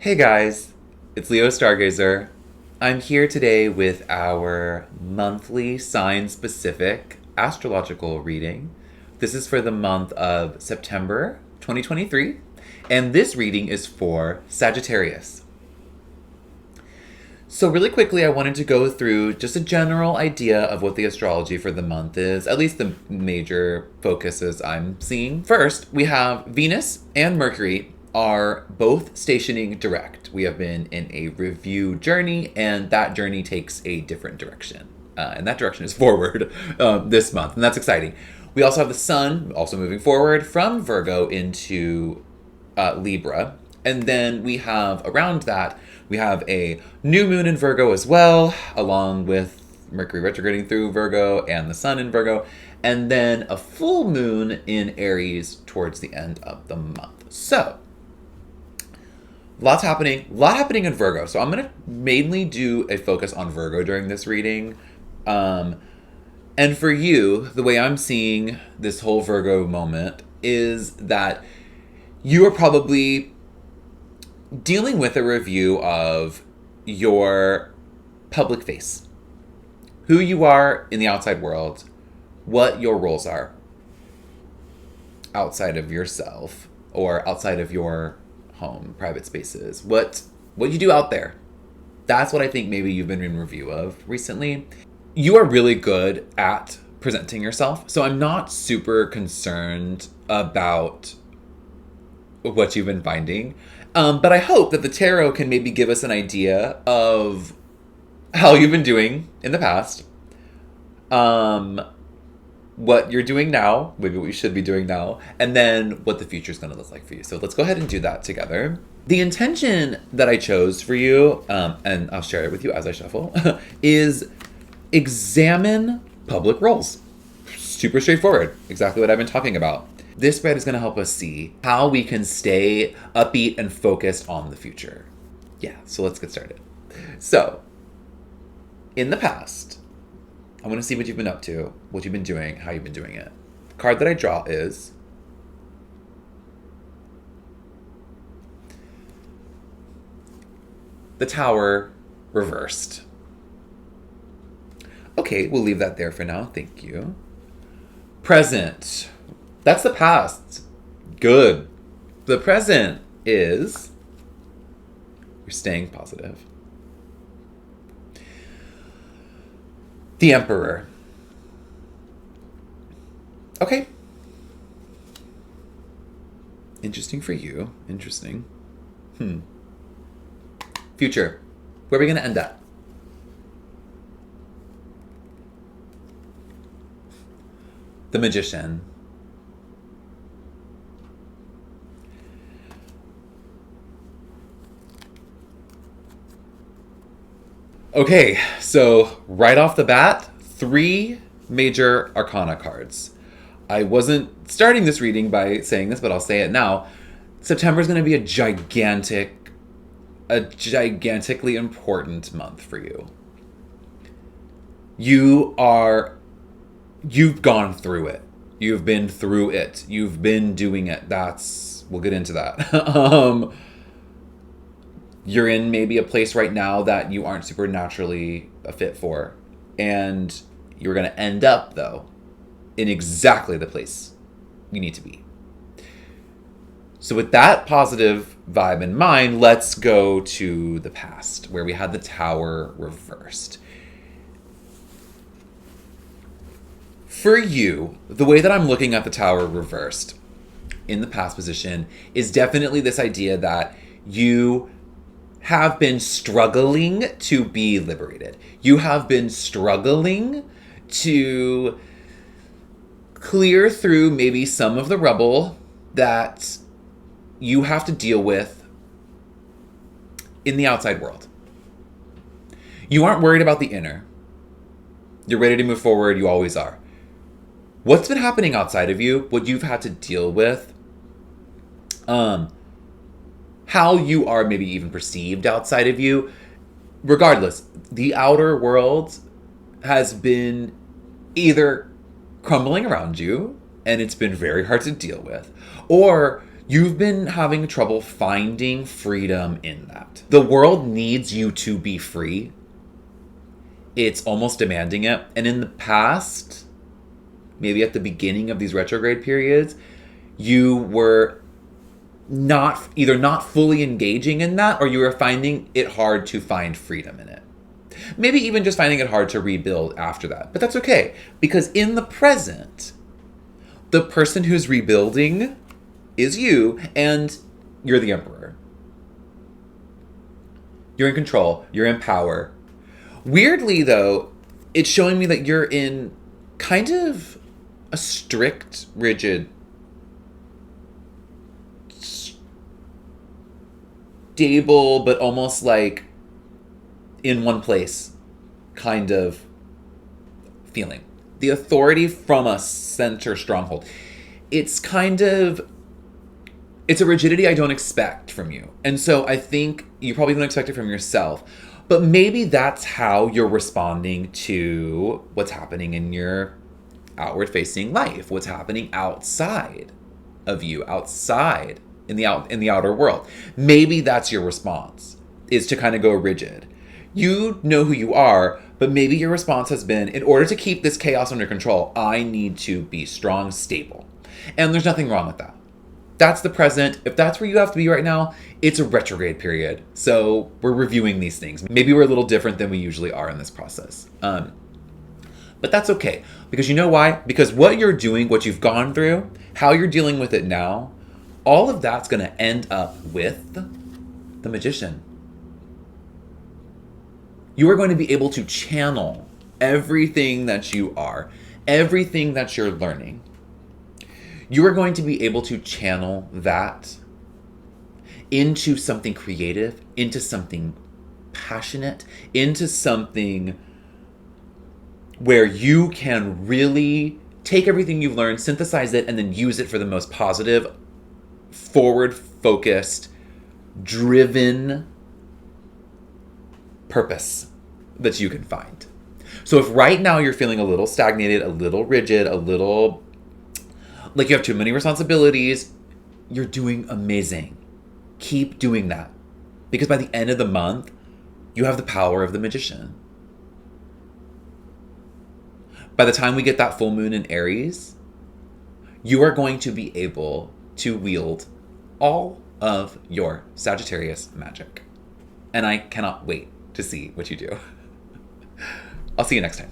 Hey guys, it's Leo Stargazer. I'm here today with our monthly sign specific astrological reading. This is for the month of September 2023, and this reading is for Sagittarius. So, really quickly, I wanted to go through just a general idea of what the astrology for the month is, at least the major focuses I'm seeing. First, we have Venus and Mercury are both stationing direct. We have been in a review journey, and that journey takes a different direction. And that direction is forward this month, and that's exciting. We also have the Sun also moving forward from Virgo into Libra. And then we have around that, we have a new moon in Virgo as well, along with Mercury retrograding through Virgo and the Sun in Virgo. And then a full moon in Aries towards the end of the month. So, a lot happening in Virgo. So I'm going to mainly do a focus on Virgo during this reading. And for you, the way I'm seeing this whole Virgo moment is that you are probably dealing with a review of your public face, who you are in the outside world, what your roles are outside of yourself or outside of your home, private spaces, what you do out there. That's what I think maybe you've been in review of recently. You are really good at presenting yourself, so I'm not super concerned about what you've been finding. But I hope that the tarot can maybe give us an idea of how you've been doing in the past, what you're doing now, maybe what you should be doing now, and then what the future is going to look like for you. So let's go ahead and do that together. The intention that I chose for you, and I'll share it with you as I shuffle, is examine public roles. Super straightforward. Exactly what I've been talking about. This spread is going to help us see how we can stay upbeat and focused on the future. Yeah, so let's get started. So, in the past, I want to see what you've been up to, what you've been doing, how you've been doing it. The card that I draw is the Tower reversed. Okay, we'll leave that there for now. Thank you. Present. That's the past. Good. The present is you're staying positive. The Emperor. Okay. Interesting for you. Interesting. Future. Where are we going to end up? The Magician. Okay, so right off the bat, 3 major arcana cards. I wasn't starting this reading by saying this, but I'll say it now. September is going to be a gigantically important month for you. You've gone through it. You've been through it. You've been doing it. We'll get into that. You're in maybe a place right now that you aren't supernaturally a fit for. And you're going to end up, though, in exactly the place you need to be. So with that positive vibe in mind, let's go to the past, where we had the Tower reversed. For you, the way that I'm looking at the Tower reversed in the past position is definitely this idea that you have been struggling to be liberated. You have been struggling to clear through maybe some of the rubble that you have to deal with in the outside world. You aren't worried about the inner. You're ready to move forward. You always are. What's been happening outside of you, what you've had to deal with, how you are maybe even perceived outside of you, regardless, the outer world has been either crumbling around you and it's been very hard to deal with, or You've been having trouble finding freedom in that. The world needs you to be free. It's almost demanding it. And in the past, maybe at the beginning of these retrograde periods, you were either not fully engaging in that, or you were finding it hard to find freedom in it. Maybe even just finding it hard to rebuild after that. But that's okay, because in the present, the person who's rebuilding is you, and you're the emperor. You're in control. You're in power. Weirdly, though, it's showing me that you're in kind of a strict, rigid, stable, but almost like in one place kind of feeling. The authority from a center stronghold. It's a rigidity I don't expect from you. And so I think you probably don't expect it from yourself. But maybe that's how you're responding to what's happening in your outward-facing life, what's happening outside of you, outside in the outer world. Maybe that's your response, is to kind of go rigid. You know who you are, but maybe your response has been, in order to keep this chaos under control, I need to be strong, stable. And there's nothing wrong with that. That's the present. If that's where you have to be right now, it's a retrograde period. So we're reviewing these things. Maybe we're a little different than we usually are in this process. But that's okay. Because you know why? Because what you're doing, what you've gone through, how you're dealing with it now, all of that's going to end up with the Magician. You are going to be able to channel everything that you are, everything that you're learning. You are going to be able to channel that into something creative, into something passionate, into something where you can really take everything you've learned, synthesize it, and then use it for the most positive, forward-focused, driven purpose that you can find. So if right now you're feeling a little stagnated, a little rigid, a little like you have too many responsibilities, you're doing amazing. Keep doing that. Because by the end of the month, you have the power of the Magician. By the time we get that full moon in Aries, you are going to be able to wield all of your Sagittarius magic. And I cannot wait to see what you do. I'll see you next time.